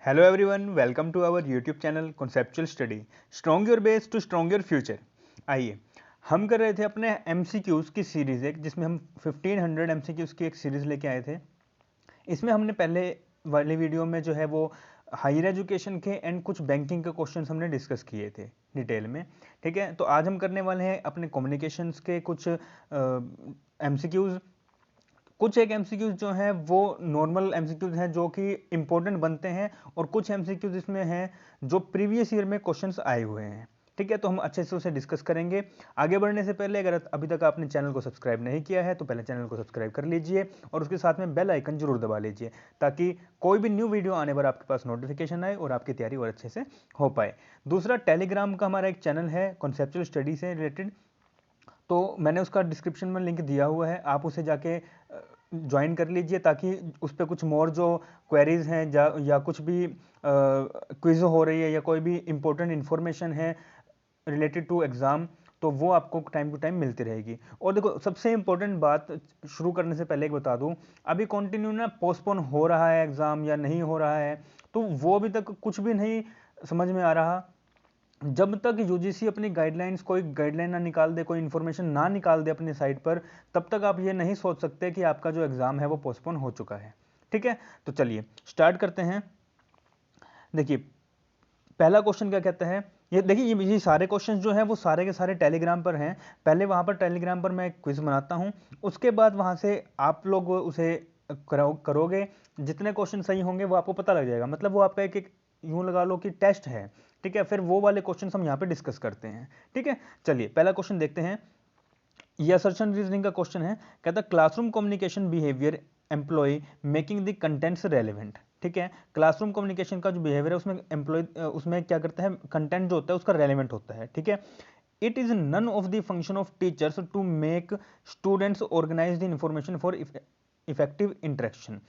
Hello everyone, welcome to our YouTube channel conceptual study strong your base to strong your future. आइए हम कर रहे थे अपने एमसीक्यूज़ की सीरीज़ एक, जिसमें हम 1500 एमसीक्यूज़ की एक सीरीज़ लेके आए थे। इसमें हमने पहले वाली वीडियो में जो है वो हायर एजुकेशन के एंड कुछ बैंकिंग के क्वेश्चन हमने डिस्कस किए थे डिटेल में। ठीक है, तो आज हम करने वाले हैं अपने कम्युनिकेशंस के कुछ एमसीक्यूज़। कुछ एक एमसीक्यूज जो हैं वो नॉर्मल एमसीक्यूज हैं जो कि इंपॉर्टेंट बनते हैं, और कुछ एमसीक्यूज इसमें हैं जो प्रीवियस ईयर में क्वेश्चंस आए हुए हैं। ठीक है, तो हम अच्छे से उसे डिस्कस करेंगे। आगे बढ़ने से पहले अगर अभी तक आपने चैनल को सब्सक्राइब नहीं किया है तो पहले चैनल को सब्सक्राइब कर लीजिए और उसके साथ में बेल आइकन जरूर दबा लीजिए, ताकि कोई भी न्यू वीडियो आने पर आपके पास नोटिफिकेशन आए और आपकी तैयारी और अच्छे से हो पाए। दूसरा, टेलीग्राम का हमारा एक चैनल है कॉन्सेप्चुअल स्टडी से रिलेटेड, तो मैंने उसका डिस्क्रिप्शन में लिंक दिया हुआ है, आप उसे जाके ज्वाइन कर लीजिए, ताकि उस पर कुछ मोर जो क्वेरीज हैं या कुछ भी क्विज हो रही है या कोई भी इंपॉर्टेंट इंफॉर्मेशन है रिलेटेड टू एग्ज़ाम, तो वो आपको टाइम टू टाइम मिलती रहेगी। और देखो, सबसे इंपॉर्टेंट बात शुरू करने से पहले एक बता दूं, अभी कंटिन्यू ना पोस्टपोन हो रहा है एग्ज़ाम या नहीं हो रहा है, तो वो अभी तक कुछ भी नहीं समझ में आ रहा। जब तक यूजीसी अपनी गाइडलाइंस, कोई गाइडलाइन ना निकाल दे, कोई इन्फॉर्मेशन ना निकाल दे अपनी साइट पर, तब तक आप ये नहीं सोच सकते कि आपका जो एग्ज़ाम है वो पोस्टपोन हो चुका है। ठीक है, तो चलिए स्टार्ट करते हैं। देखिए, पहला क्वेश्चन क्या कहता है, ये देखिए, ये सारे क्वेश्चंस जो हैं वो सारे के सारे टेलीग्राम पर हैं। पहले वहाँ पर टेलीग्राम पर मैं क्विज बनाता हूँ, उसके बाद वहाँ से आप लोग उसे करोगे। जितने क्वेश्चन सही होंगे वो आपको पता लग जाएगा, मतलब वो आपका एक एक यूं लगा लो कि टेस्ट है। ठीक है, फिर वो वाले क्वेश्चन हम यहाँ पे डिस्कस करते हैं। ठीक है, चलिए पहला क्वेश्चन देखते हैं। ये असर्शन रीजनिंग का क्वेश्चन है, कहता है classroom communication behaviour employ making the contents relevant. ठीक है, क्लासरूम कम्युनिकेशन का जो बिहेवियर है उसमें एम्प्लॉय उसमें क्या करता है, कंटेंट जो होता है उसका रेलेवेंट होता है। ठीक है, it is none of the function of teachers to make students organise the information for effective interaction.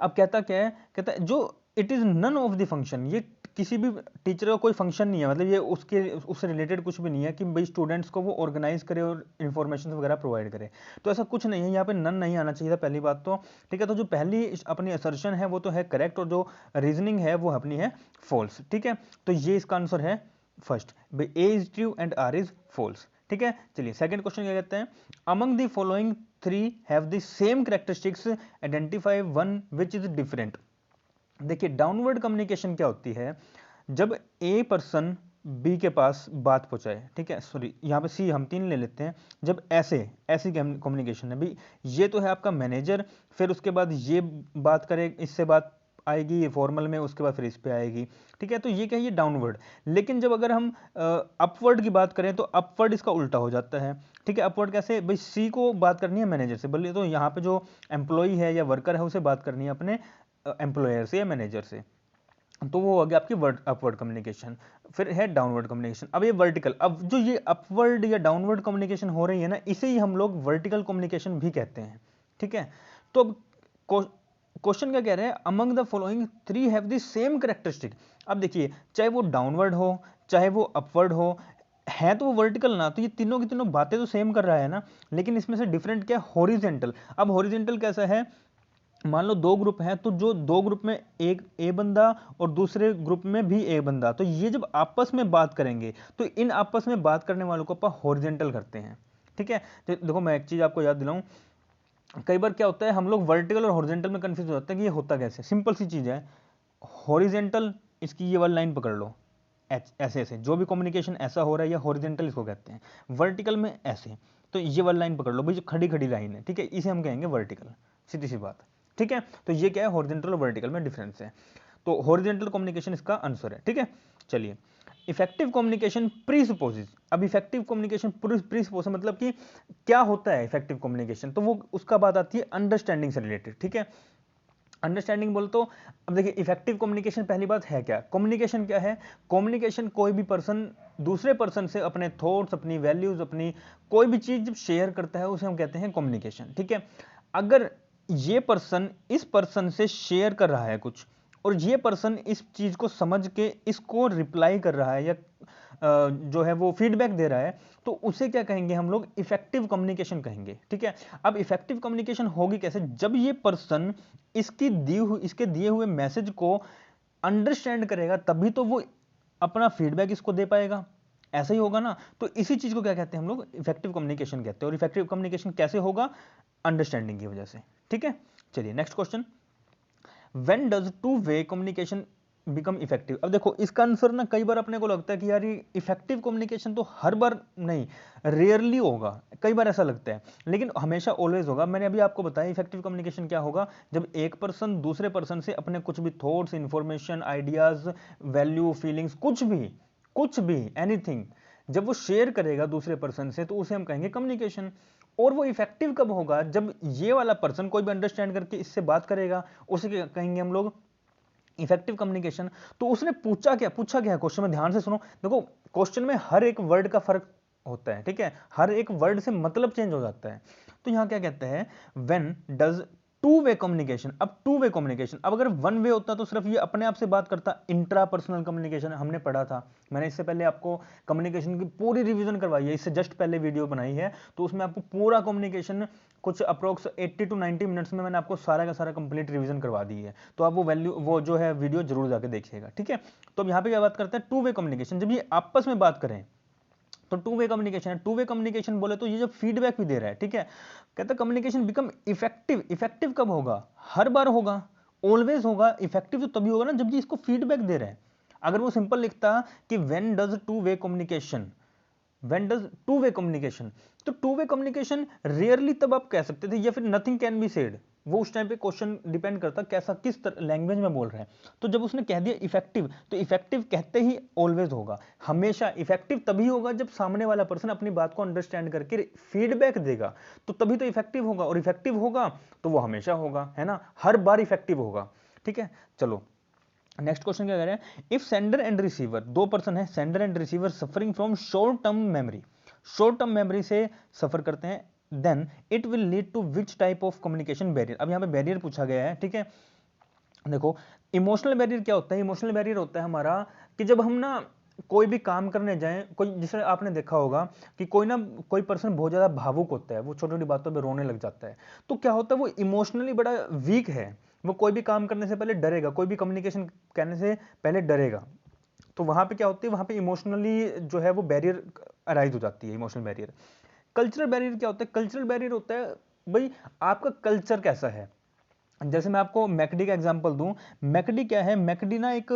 अब कहता क्या है, कहता है जो it is none of the function, ये किसी भी टीचर का कोई फंक्शन नहीं है, मतलब ये उससे रिलेटेड कुछ भी नहीं है कि भाई स्टूडेंट्स को वो ऑर्गेनाइज करे और इन्फॉर्मेशन वगैरह प्रोवाइड करे। तो ऐसा कुछ नहीं है, यहाँ पे नन नहीं आना चाहिए था पहली बात तो। ठीक है, तो जो पहली अपनी असर्शन है वो तो है करेक्ट, और जो रीजनिंग है वो अपनी है फॉल्स। ठीक है, तो ये इसका आंसर है फर्स्ट, भाई A is true and R is false. ठीक है, चलिए सेकंड क्वेश्चन क्या कहते हैं, among the following three have the same characteristics, identify one which is different. देखिए, डाउनवर्ड कम्युनिकेशन क्या होती है, जब ए पर्सन बी के पास बात पहुंचाए। ठीक है, सॉरी यहाँ पे सी हम तीन ले लेते हैं। जब ऐसे ऐसी कम्युनिकेशन है, भाई ये तो है आपका मैनेजर, फिर उसके बाद ये बात करे, इससे बात आएगी ये फॉर्मल में, उसके बाद फिर इस पे आएगी। ठीक है, तो ये क्या है, ये डाउनवर्ड। लेकिन जब अगर हम अपवर्ड की बात करें तो अपवर्ड इसका उल्टा हो जाता है। ठीक है, अपवर्ड कैसे, भाई सी को बात करनी है मैनेजर से, बोलिए तो यहाँ पे जो एम्प्लॉय है या वर्कर है उसे बात करनी है अपने एम्प्लॉयर से या मैनेजर से, तो वो हो गया आपकी वर्ड अपवर्ड कम्युनिकेशन। फिर है डाउनवर्ड कम्युनिकेशन। अब ये वर्टिकल, अब जो ये अपवर्ड या डाउनवर्ड कम्युनिकेशन हो रही है ना, इसे ही हम लोग वर्टिकल कम्युनिकेशन भी कहते हैं। ठीक है, तो अब क्वेश्चन क्या कह रहे हैं, among the following three have the same characteristic. अब देखिए, चाहे वो डाउनवर्ड हो चाहे वो अपवर्ड हो, है तो वो वर्टिकल ना, तो ये तीनों की तीनों बातें तो सेम कर रहा है ना, लेकिन इसमें से डिफरेंट क्या है, हॉरिजेंटल। अब हॉरिजेंटल कैसा है, मान लो दो ग्रुप हैं, तो जो दो ग्रुप में एक ए बंदा और दूसरे ग्रुप में भी ए बंदा, तो ये जब आपस में बात करेंगे तो इन आपस में बात करने वालों को अपन हॉरिजेंटल करते हैं। ठीक है, तो देखो मैं एक चीज आपको याद दिलाऊं, कई बार क्या होता है, हम लोग वर्टिकल और हॉरिजेंटल में कंफ्यूज हो जाते हैं कि ये होता कैसे। सिंपल सी चीज है, हॉरिजेंटल, इसकी ये वाली लाइन पकड़ लो, ऐसे ऐसे जो भी कम्युनिकेशन ऐसा हो रहा है, या हॉरिजेंटल इसको कहते हैं। वर्टिकल में ऐसे, तो ये वाली लाइन पकड़ लो भाई, जो खड़ी खड़ी लाइन है, ठीक है, इसे हम कहेंगे वर्टिकल, सीधी सी बात। ठीक है, तो ये क्या है, हॉरिजेंटल और वर्टिकल में डिफरेंस है, तो हॉरिजेंटल कम्युनिकेशन इसका आंसर है। ठीक है, चलिए इफेक्टिव कम्युनिकेशन प्रीसपोजेस। अब इफेक्टिव कम्युनिकेशन प्रीसपोज मतलब कि क्या होता है इफेक्टिव कम्युनिकेशन, तो वो उसका बात आती है अंडरस्टैंडिंग से रिलेटेड। ठीक है, अंडरस्टैंडिंग बोल तो, अब देखिए इफेक्टिव कम्युनिकेशन पहली बात है क्या, कम्युनिकेशन क्या है, कम्युनिकेशन कोई भी पर्सन दूसरे पर्सन से अपने थॉट्स, अपनी वैल्यूज, अपनी कोई भी चीज जब शेयर करता है उसे हम कहते हैं कम्युनिकेशन। ठीक है, अगर ये पर्सन इस पर्सन से शेयर कर रहा है कुछ, और ये पर्सन इस चीज को समझ के इसको रिप्लाई कर रहा है या जो है वो फीडबैक दे रहा है, तो उसे क्या कहेंगे हम लोग, इफेक्टिव कम्युनिकेशन कहेंगे। ठीक है, अब इफेक्टिव कम्युनिकेशन होगी कैसे, जब ये पर्सन इसके दिए हुए मैसेज को अंडरस्टैंड करेगा तभी तो वो अपना फीडबैक इसको दे पाएगा, ऐसा ही होगा ना। तो इसी चीज को क्या कहते हैं हम लोग, इफेक्टिव कम्युनिकेशन कहते हैं। और इफेक्टिव कम्युनिकेशन कैसे होगा, अंडरस्टैंडिंग की वजह से, ठीक है। चलिए next question, when does two way communication become effective. अब देखो इसका आंसर ना कई बार अपने को लगता है कि यार ये इफेक्टिव कम्युनिकेशन तो हर बार नहीं, रेयरली होगा, कई बार ऐसा लगता है, लेकिन हमेशा ऑलवेज होगा। मैंने अभी आपको बताया इफेक्टिव कम्युनिकेशन क्या होगा, जब एक पर्सन दूसरे पर्सन से अपने कुछ भी thoughts, information, ideas, value, feelings, कुछ भी एनीथिंग जब वो शेयर करेगा दूसरे पर्सन से, तो उसे हम कहेंगे कम्युनिकेशन। और वो इफेक्टिव कब होगा, जब ये वाला पर्सन कोई भी अंडरस्टैंड करके इससे बात करेगा, उसे कहेंगे हम लोग इफेक्टिव कम्युनिकेशन। तो उसने पूछा क्या है क्वेश्चन में, ध्यान से सुनो। देखो क्वेश्चन में हर एक वर्ड का फर्क होता है, ठीक है, हर एक वर्ड से मतलब चेंज हो जाता है। तो यहां क्या कहते हैं, when does two way communication. अब टू वे कम्युनिकेशन, अब अगर वन वे होता तो सिर्फ ये अपने आप से बात करता, इंट्रा पर्सनल कम्युनिकेशन हमने पढ़ा था। मैंने इससे पहले आपको कम्युनिकेशन की पूरी रिवीजन करवाई है, इससे जस्ट पहले वीडियो बनाई है, तो उसमें आपको पूरा कम्युनिकेशन कुछ अप्रोक्स 80 टू 90 मिनट्स में मैंने आपको सारा का सारा कंप्लीट रिवीजन करवा दी है। तो आप वो जो है वीडियो जरूर जाके देखिएगा, ठीक है। तो अब यहाँ पे क्या बात करते हैं, टू वे कम्युनिकेशन, जब ये आपस में बात करें तो टू वे कम्युनिकेशन है। टू वे कम्युनिकेशन बोले तो ये जब फीडबैक भी दे रहा है, ठीक है, कहता है कम्युनिकेशन बिकम इफेक्टिव। इफेक्टिव कब होगा, हर बार होगा, ऑलवेज होगा। इफेक्टिव तो तभी होगा ना जब ये इसको फीडबैक दे रहा है। अगर वो सिंपल लिखता कि when does two way communication, when does two way communication, तो टू वे कम्युनिकेशन रेयरली तब आप कह सकते थे, या फिर नथिंग कैन बी सेड। वो उस टाइम पे क्वेश्चन डिपेंड करता कैसा किस लैंग्वेज में बोल रहे हैं। तो जब उसने कह दिया इफेक्टिव, तो इफेक्टिव कहते ही ऑलवेज होगा, हमेशा इफेक्टिव तभी होगा जब सामने वाला पर्सन अपनी बात को अंडरस्टैंड करके फीडबैक देगा, तो तभी तो इफेक्टिव होगा। और इफेक्टिव होगा तो वो हमेशा होगा, है ना, हर बार इफेक्टिव होगा, ठीक है। चलो नेक्स्ट क्वेश्चन क्या कह रहे हैं, इफ सेंडर एंड रिसीवर, दो पर्सन है, sender and receiver suffering from short term memory, short term memory से सफर करते हैं, then it will lead to which type of communication barrier. अब यहां पे बैरियर पूछा गया है, ठीक है। देखो इमोशनल बैरियर क्या होता है, इमोशनल बैरियर होता है हमारा कि जब हम ना कोई भी काम करने जाएं, कोई, जिसे आपने देखा होगा कि कोई पर्सन बहुत ज्यादा भावुक होता है, वो छोटी छोटी बातों पे रोने लग जाता है, तो क्या होता है, वो इमोशनली बड़ा वीक है, वो कोई भी काम करने से पहले डरेगा, कोई भी कम्युनिकेशन करने से पहले डरेगा। तो वहां पे क्या होती है, वहां पे इमोशनली जो है वो बैरियर अराइज हो जाती है, इमोशनल बैरियर। कल्चरल बैरियर क्या होता है, कल्चरल बैरियर होता है भाई आपका कल्चर कैसा है। जैसे मैं आपको मैकडी का एग्जांपल दूं, मैकडी क्या है, मैकडी ना एक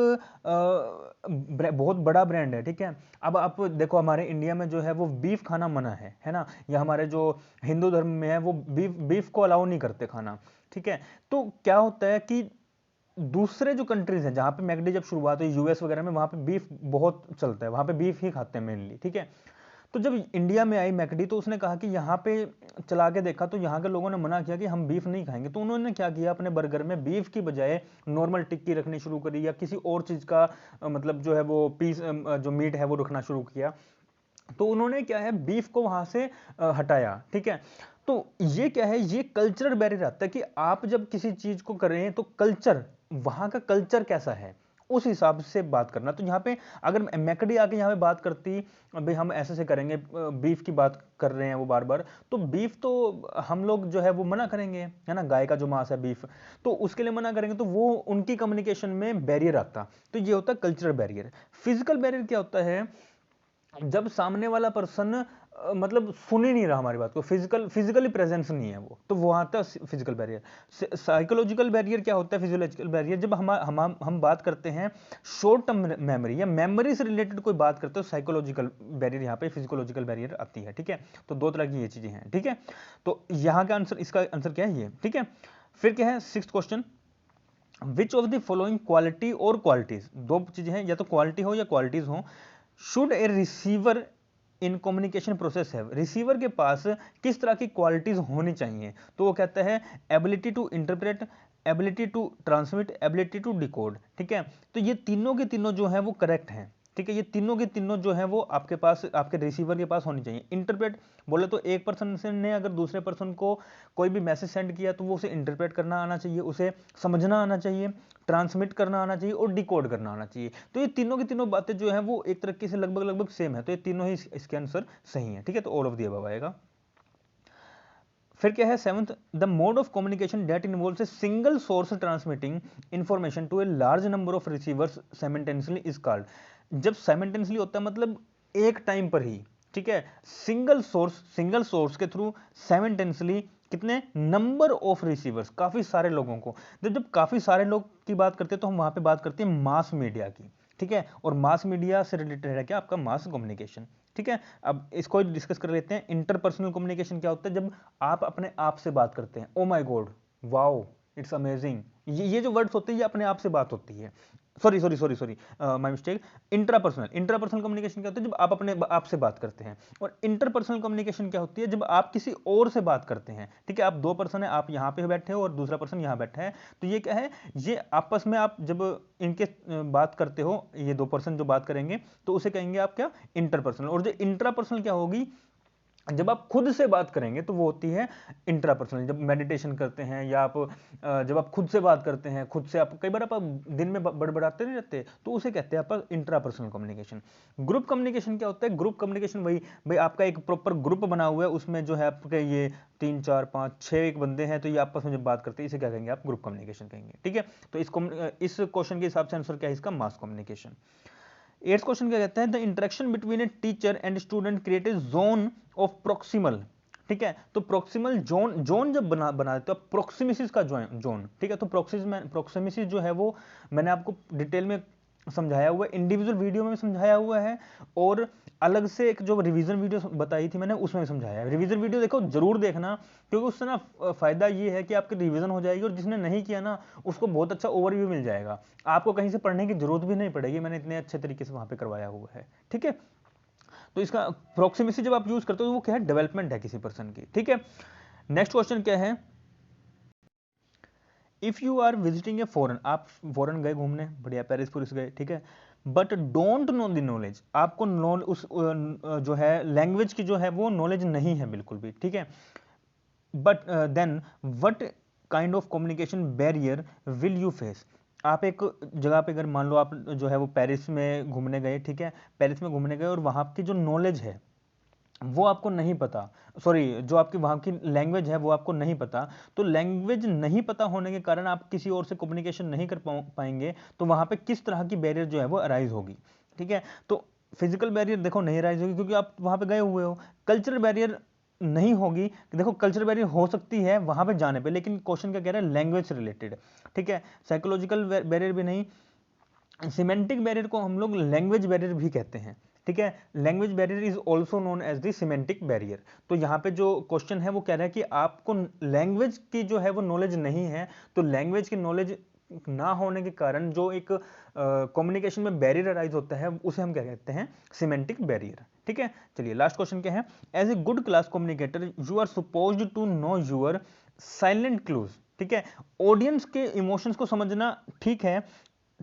बहुत बड़ा ब्रांड है, ठीक है। अब आप देखो हमारे इंडिया में जो है वो बीफ खाना मना है ना, या हमारे जो हिंदू धर्म में है वो बीफ को अलाउ नहीं करते खाना, ठीक है। तो क्या होता है कि दूसरे जो कंट्रीज हैं जहां पे मैकडी जब शुरुआत हुई, यूएस वगैरह में, वहां पे बीफ बहुत चलता है, वहां पे बीफ ही खाते हैं मेनली, ठीक है। तो जब इंडिया में आई मैकडी, तो उसने कहा कि यहाँ पे चला के देखा तो यहाँ के लोगों ने मना किया कि हम बीफ नहीं खाएंगे, तो उन्होंने क्या किया, अपने बर्गर में बीफ की बजाय नॉर्मल टिक्की रखनी शुरू करी, या किसी और चीज़ का मतलब जो है वो पीस जो मीट है वो रखना शुरू किया। तो उन्होंने क्या है, बीफ को वहां से हटाया, ठीक है। तो ये क्या है, ये कल्चरल बैरियर आता है कि आप जब किसी चीज को कर रहे हैं तो कल्चर, वहां का कल्चर कैसा है उस हिसाब से बात करना। तो यहाँ पे अगर मैकडी आके यहाँ पे बात करती, भाई हम ऐसे से करेंगे, बीफ की बात कर रहे हैं वो बार बार, तो बीफ तो हम लोग जो है वो मना करेंगे, है ना, गाय का जो मांस है बीफ, तो उसके लिए मना करेंगे, तो वो उनकी कम्युनिकेशन में बैरियर आता। तो ये होता है कल्चरल बैरियर। फिजिकल बैरियर क्या होता है, जब सामने वाला पर्सन मतलब सुन ही नहीं रहा हमारी बात को, फिजिकली प्रेजेंस नहीं है वो, तो वो आता है फिजिकल बैरियर। साइकोलॉजिकल बैरियर क्या होता है, फिजियोलॉजिकल बैरियर जब हम बात करते हैं शॉर्ट टर्म मेमोरी या मेमोरी से रिलेटेड कोई बात करते हो, साइकोलॉजिकल बैरियर यहाँ पे फिजियोलॉजिकल बैरियर आती है, ठीक है। तो दो तरह की ये चीजें हैं, ठीक है। तो यहाँ का आंसर, इसका आंसर क्या है, ये, ठीक है। फिर क्या है, sixth question, which of the following quality और क्वालिटीज, दो चीजें हैं, या तो क्वालिटी हो या क्वालिटीज हो, should A receiver in communication process है, रिसीवर के पास किस तरह की क्वालिटीज होनी चाहिए। तो वो कहता है ability to interpret, ability to transmit, ability to decode, ठीक है। तो ये तीनों के तीनों जो है वो करेक्ट हैं, ठीक है। ये तीनों के तीनों जो है वो आपके पास, आपके रिसीवर के पास होनी चाहिए। इंटरप्रेट बोले तो एक पर्सन से ने अगर दूसरे पर्सन को कोई भी मैसेज सेंड किया तो वो उसे इंटरप्रेट करना आना चाहिए, उसे समझना आना चाहिए, ट्रांसमिट करना आना चाहिए और डिकोड करना आना चाहिए। तो ये तीनों की तीनों बातें जो है वो एक तरीके से लगभग लगभग सेम है, तो ये तीनों ही इसके आंसर सही है, ठीक है। तो ऑल ऑफ द अबव आएगा। फिर क्या है 7th, the mode of communication that involves a single source transmitting information to a large number of receivers simultaneously is called. जब साइमल्टेनियसली होता है मतलब एक टाइम पर ही, ठीक है, सिंगल सोर्स के थ्रू साइमल्टेनियसली कितने नंबर ऑफ रिसीवर्स, काफी सारे लोगों को। जब काफी सारे लोग की बात करते हैं तो हम वहां पे बात करते हैं मास मीडिया की, ठीक है, और मास मीडिया से रिलेटेड है क्या आपका मास कम्युनिकेशन, ठीक है। अब इसको डिस्कस कर लेते हैं। इंटरपर्सनल कम्युनिकेशन क्या होता है, जब आप अपने आप से बात करते हैं। Oh my God, wow, it's amazing, ये जो वर्ड्स होते हैं ये अपने आप से बात होती है। Sorry my mistake. Intrapersonal communication क्या होता है, जब आप अपने आप से बात करते हैं। और इंटरपर्सनल कम्युनिकेशन क्या होती है, जब आप किसी और से बात करते हैं, ठीक है। आप दो पर्सन है, आप यहाँ पे बैठे हो और दूसरा पर्सन यहाँ बैठा है, तो ये क्या है, ये आपस में आप जब इनके बात करते हो, ये दो पर्सन जो बात करेंगे तो उसे कहेंगे आप क्या, इंटरपर्सनल। और जो इंट्रापर्सनल क्या होगी, जब आप खुद से बात करेंगे तो वो होती है इंट्रापर्सनल। जब मेडिटेशन करते हैं या आप जब आप खुद से बात करते हैं, खुद से आप कई बार आप दिन में बड़बड़ाते नहीं रहते, तो उसे कहते हैं आप इंट्रापर्सनल कम्युनिकेशन। ग्रुप कम्युनिकेशन क्या होता है, ग्रुप कम्युनिकेशन वही भाई आपका एक प्रॉपर ग्रुप बना हुआ है, उसमें जो है आपके ये 3 4 5 6 एक बंदे हैं, तो ये आपस में जब बात करते हैं इसे क्या कहेंगे आप, ग्रुप कम्युनिकेशन कहेंगे, ठीक है। तो इस क्वेश्चन के हिसाब से आंसर क्या है इसका, मास कम्युनिकेशन। 8th क्वेश्चन क्या कहता है, the interaction between a teacher and student create a zone of proximal, ठीक है। तो प्रोक्सिमल जोन जब बना देते हो प्रोक्सिमिसिस का जोन, ठीक है। तो प्रोक्सिमिसिस जो है वो मैंने आपको डिटेल में समझाया हुआ है, इंडिविजुअल वीडियो में समझाया हुआ है, और अलग से एक जो रिवीजन वीडियो बताई थी मैंने उसमें समझाया है। रिवीजन वीडियो देखो जरूर देखना, क्योंकि उससे ना फायदा ये है कि आपकी रिवीजन हो जाएगी, और जिसने नहीं किया ना उसको बहुत अच्छा ओवरव्यू मिल जाएगा, आपको कहीं से पढ़ने की जरूरत भी नहीं पड़ेगी, मैंने इतने अच्छे तरीके से वहां पे करवाया हुआ है, ठीक है। तो इसका प्रोक्सिमिसी जब आप यूज करते हो तो वो क्या है, डेवलपमेंट है किसी पर्सन की, ठीक है। नेक्स्ट क्वेश्चन क्या है, if you are visiting a foreign, आप फॉरेन गए घूमने, बढ़िया पेरिस पुरिस गए, ठीक है, but don't know the knowledge, आपको उस जो है लैंग्वेज की जो है वो नॉलेज नहीं है बिल्कुल भी, ठीक है। But then what kind of communication barrier will you face. आप एक जगह पे अगर मान लो आप जो है वो पेरिस में घूमने गए, ठीक है, पेरिस में घूमने गए और वहाँ की जो नॉलेज है वो आपको नहीं पता, सॉरी जो आपकी वहाँ की लैंग्वेज है वो आपको नहीं पता, तो लैंग्वेज नहीं पता होने के कारण आप किसी और से कम्युनिकेशन नहीं कर पाएंगे, तो वहाँ पे किस तरह की बैरियर जो है वो अराइज होगी, ठीक है। तो फिजिकल बैरियर देखो नहीं अराइज होगी क्योंकि आप वहाँ पे गए हुए हो। कल्चरल बैरियर नहीं होगी, देखो कल्चरल बैरियर हो सकती है वहाँ पे जाने पे, लेकिन क्वेश्चन क्या कह रहा है, लैंग्वेज से रिलेटेड, ठीक है। साइकोलॉजिकल बैरियर भी नहीं। सिमेंटिक बैरियर को हम लोग लैंग्वेज बैरियर भी कहते हैं, ठीक है। Language barrier is also known as the semantic barrier. तो यहाँ पे जो क्वेश्चन है वो कह रहा है कि आपको लैंग्वेज की जो है वो नॉलेज नहीं है, तो लैंग्वेज की नॉलेज ना होने के कारण जो एक कम्युनिकेशन में बैरियर अराइज होता है उसे हम क्या कहते हैं, सिमेंटिक बैरियर, ठीक है। चलिए लास्ट क्वेश्चन क्या है, as a good class communicator you are supposed to know your silent clues, ठीक है। ऑडियंस के इमोशंस को समझना ठीक है,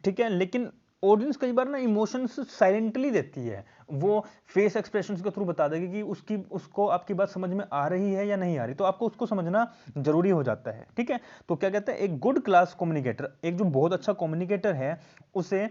ठीक है, लेकिन ऑडियंस कई बार ना इमोशंस साइलेंटली देती है, वो फेस एक्सप्रेशंस के थ्रू बता देगी कि उसको आपकी बात समझ में आ रही है या नहीं आ रही, तो आपको उसको समझना जरूरी हो जाता है, ठीक है। तो क्या कहते हैं, एक गुड क्लास कम्युनिकेटर, एक जो बहुत अच्छा कम्युनिकेटर है, उसे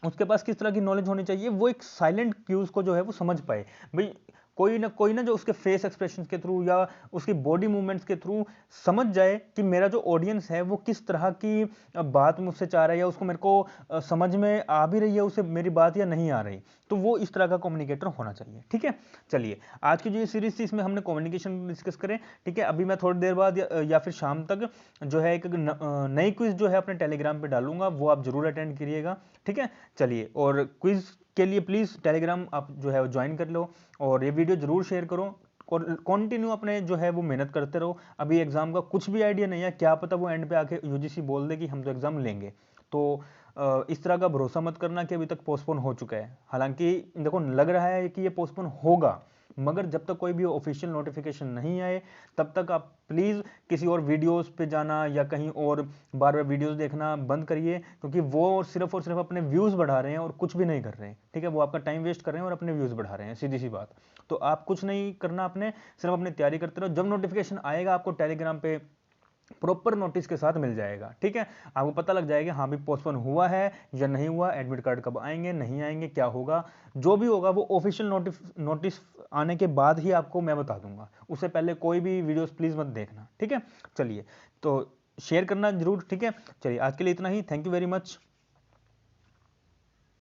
उसके पास किस तरह की नॉलेज होनी चाहिए, वो एक साइलेंट क्यूज को जो है वो समझ पाए। भाई कोई ना जो उसके फेस एक्सप्रेशन के थ्रू या उसकी बॉडी मूवमेंट्स के थ्रू समझ जाए कि मेरा जो ऑडियंस है वो किस तरह की बात मुझसे चाह रहा है, या उसको मेरे को समझ में आ भी रही है उसे मेरी बात या नहीं आ रही, तो वो इस तरह का कम्युनिकेटर होना चाहिए, ठीक है। चलिए आज की जो ये सीरीज थी इसमें हमने कम्युनिकेशन डिस्कस करें, ठीक है। अभी मैं थोड़ी देर बाद या फिर शाम तक जो है एक नई क्विज जो है अपने टेलीग्राम पे डालूंगा, वो आप जरूर अटेंड करिएगा, ठीक है। चलिए, और क्विज के लिए प्लीज़ टेलीग्राम आप जो है वो ज्वाइन कर लो, और ये वीडियो जरूर शेयर करो, और कंटिन्यू अपने जो है वो मेहनत करते रहो। अभी एग्जाम का कुछ भी आइडिया नहीं है, क्या पता वो एंड पे आके यूजीसी बोल दे कि हम तो एग्जाम लेंगे, तो इस तरह का भरोसा मत करना कि अभी तक पोस्टपोन हो चुका है। हालांकि देखो लग रहा है कि ये पोस्टपोन होगा, मगर जब तक कोई भी ऑफिशियल नोटिफिकेशन नहीं आए तब तक आप प्लीज़ किसी और वीडियोस पे जाना या कहीं और बार बार वीडियोस देखना बंद करिए, क्योंकि वो और सिर्फ अपने व्यूज़ बढ़ा रहे हैं और कुछ भी नहीं कर रहे हैं, ठीक है। वो आपका टाइम वेस्ट कर रहे हैं और अपने व्यूज़ बढ़ा रहे हैं, सीधी सी बात। तो आप कुछ नहीं करना, अपने सिर्फ अपनी तैयारी करते रहो, जब नोटिफिकेशन आएगा आपको टेलीग्राम पे प्रॉपर नोटिस के साथ मिल जाएगा। ठीक है, आपको पता लग जाएगा हाँ भी पोस्टपोन हुआ है या नहीं हुआ, एडमिट कार्ड कब आएंगे, नहीं आएंगे, क्या होगा। जो भी होगा वो ऑफिशियल नोटिस आने के बाद ही आपको मैं बता दूंगा, उससे पहले कोई भी वीडियोस प्लीज मत देखना। ठीक है, चलिए तो शेयर करना जरूर। ठीक है, चलिए आज के लिए इतना ही। Thank you very much.